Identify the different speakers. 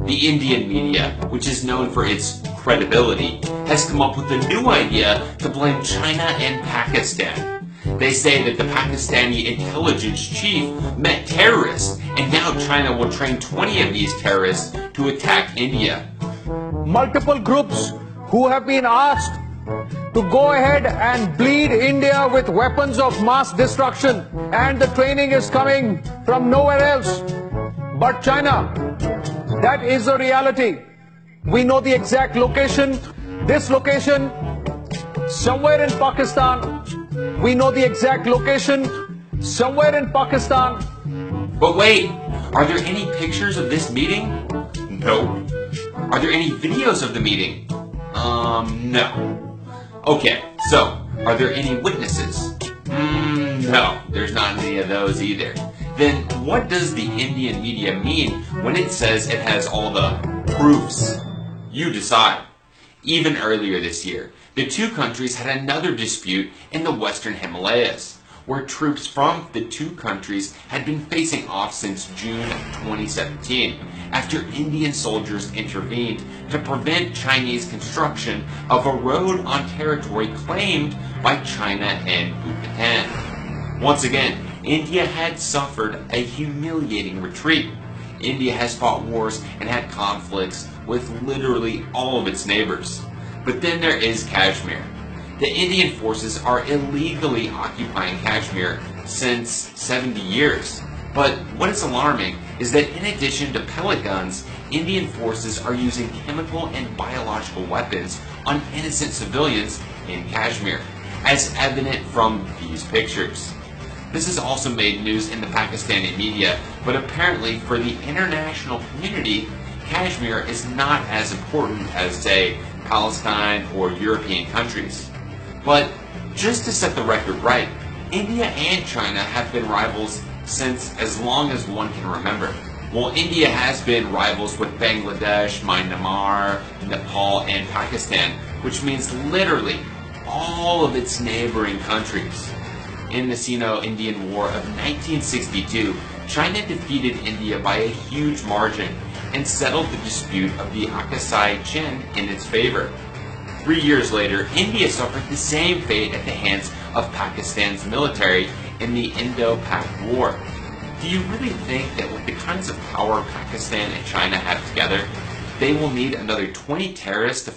Speaker 1: The Indian media, which is known for its credibility, has come up with a new idea to blame China and Pakistan. They say that the Pakistani intelligence chief met terrorists, and now China will train 20 of these terrorists to attack India.
Speaker 2: Multiple groups who have been asked to go ahead and bleed India with weapons of mass destruction, and the training is coming from nowhere else but China. That is the reality. We know the exact location. This location, somewhere in Pakistan. We know the exact location, somewhere in Pakistan.
Speaker 1: But wait, are there any pictures of this meeting? No. Are there any videos of the meeting? No. Okay, so, are there any witnesses? No, there's not any of those either. Then what does the Indian media mean when it says it has all the proofs? You decide. Even earlier this year, the two countries had another dispute in the Western Himalayas, where troops from the two countries had been facing off since June 2017, after Indian soldiers intervened to prevent Chinese construction of a road on territory claimed by China and Bhutan. Once again, India had suffered a humiliating retreat. India has fought wars and had conflicts with literally all of its neighbors. But then there is Kashmir. The Indian forces are illegally occupying Kashmir since 70 years. But what is alarming is that in addition to pellet guns, Indian forces are using chemical and biological weapons on innocent civilians in Kashmir, as evident from these pictures. This has also made news in the Pakistani media, but apparently for the international community, Kashmir is not as important as, say, Palestine or European countries. But just to set the record right, India and China have been rivals since as long as one can remember. Well, India has been rivals with Bangladesh, Myanmar, Nepal, and Pakistan, which means literally all of its neighboring countries. In the Sino-Indian War of 1962, China defeated India by a huge margin and settled the dispute of the Akasai Chin in its favor. 3 years later, India suffered the same fate at the hands of Pakistan's military in the Indo-Pak War. Do you really think that with the kinds of power Pakistan and China have together, they will need another 20 terrorists to